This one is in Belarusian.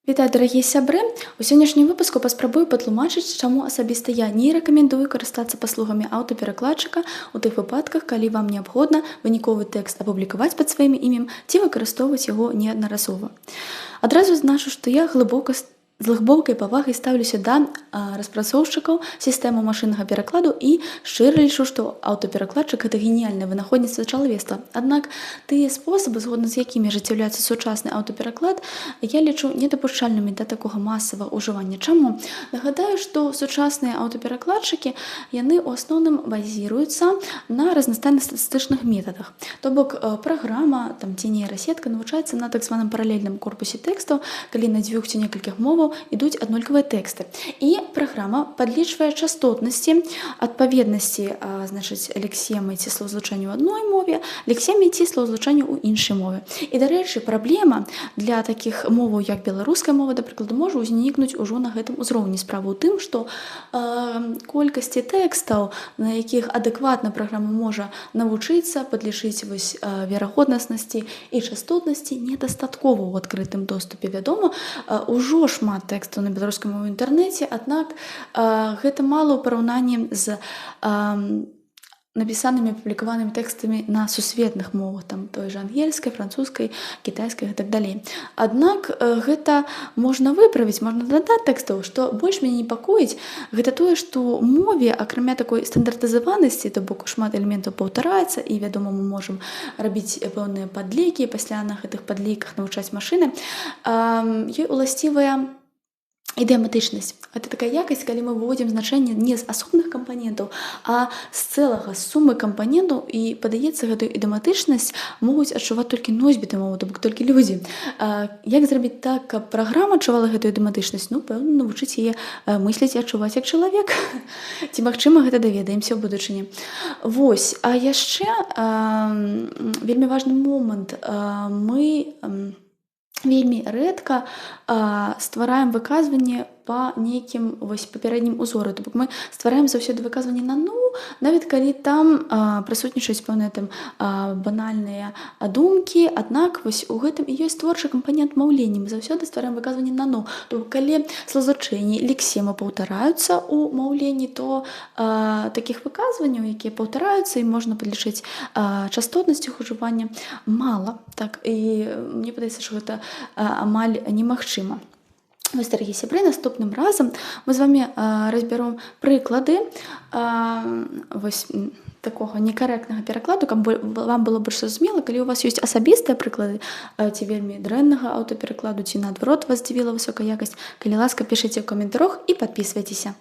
Вітаю, дарагія сябры! У сённяшнім выпуску паспрабую патлумачыць, чаму асабіста я не рэкамендую карыстацца паслугамі аўтаперакладчыка ў тых выпадках, калі вам неабходна выніковы тэкст апублікаваць пад сваім імем ці выкарыстоўваць яго неаднаразова. Адразу значу, што я з глыбокай павагай стаўлюся да распрацоўшчыкаў сістэмы машыннага перакладу і шчыра лічу, што аўтаперакладчык гэта геніяльнае вынаходніцтва чалавецтва. Аднак тыя спосабы, згодна з якімі ажыццяўляецца сучасны аўтапераклад, я лічу недапушчальнымі да такога масавага ўжывання. Чаму? Нагадаю, што сучасныя аўтаперакладчыкі яны ў асноўным базіруюцца на разнастайных статыстычных метадах. То бок праграма ці нейрасетка навучаецца на так званым паралельным корпусе тэкстаў, калі на дзвюх ці некалькіх моваў ідуць аднолькавыя тэксты. І праграма падлічвае частотнасці, адпаведнасці лексемы ці словазлучэння ў адной мове, лексемы ці словазлучэння ў іншай мове. І, дарэчы, праблема для такіх моваў, як беларуская мова, да прыкладу, можа ўзнікнуць ужо на гэтым узроўні. Справа ў тым, што колькасці тэкстаў, на якіх адэкватна праграма можа навучыцца, падлічыць верагоднаснасці і частотнасці недастаткова ў адкрытым доступе. Вядома, ужо шмат тэкстаў на беларускай мове ў інтэрнэце, аднак гэта мала ў параўнанні з напісанымі апублікаванымі тэкстамі на сусветных мовах, той жа ангельскай, французскай, кітайскай і так далей. Аднак гэта можна выправіць, можна дадаць тэкстаў. Што больш мяне непакоіць, гэта тое, што мове, акрамя такой стандартызаванасці, то бок шмат элементаў паўтараецца, і, вядома, мы можам рабіць пэўныя падлікі, пасля на гэтых падліках навучаць машыны, ёй уласцівая ідэматычнасць. Гэта такая якасць, калі мы выводзім значэнне не з асобных кампанентаў, а з цэлага, з сумы кампанентаў, і, падаецца, гэтую ідэматычнасць могуць адчуваць толькі носьбіты мовы, то бок толькі людзі. Як зрабіць так, каб праграма адчувала гэтую ідэматычнасць? Пэўна, навучыць яе мысліць і адчуваць як чалавек. Ці, магчыма, гэта даведаемся ў будучыні. А яшчэ вельмі важны момант. Мы вельмі рэдка ствараем выказванне па нейкім папярэднім узоры. То бок мы ствараем заўсёды выказванне на нават калі там прысутнічаюць пэўныя банальныя думкі, аднак у гэтым і ёсць творчы кампанент маўлення. Мы заўсёды ствараем выказванне на То бок калі словазлучэнні, лексемы паўтараюцца ў маўленні, то такіх выказванняў, якія паўтараюцца, і можна падлічыць частотнасць іх ужывання, мала. І мне падаецца, што гэта амаль немагчыма. Дарагія сябры, наступным разам мы з вамі разбяром прыклады такога некарэктнага перакладу, каб вам было больш зразумела. Калі у вас ёсць асабістыя прыклады ці вельмі дрэннага аўтаперакладу, ці наадварот вас здзівіла высокая якасць, калі ласка, пішыце ў каментарах і падпісвайцеся.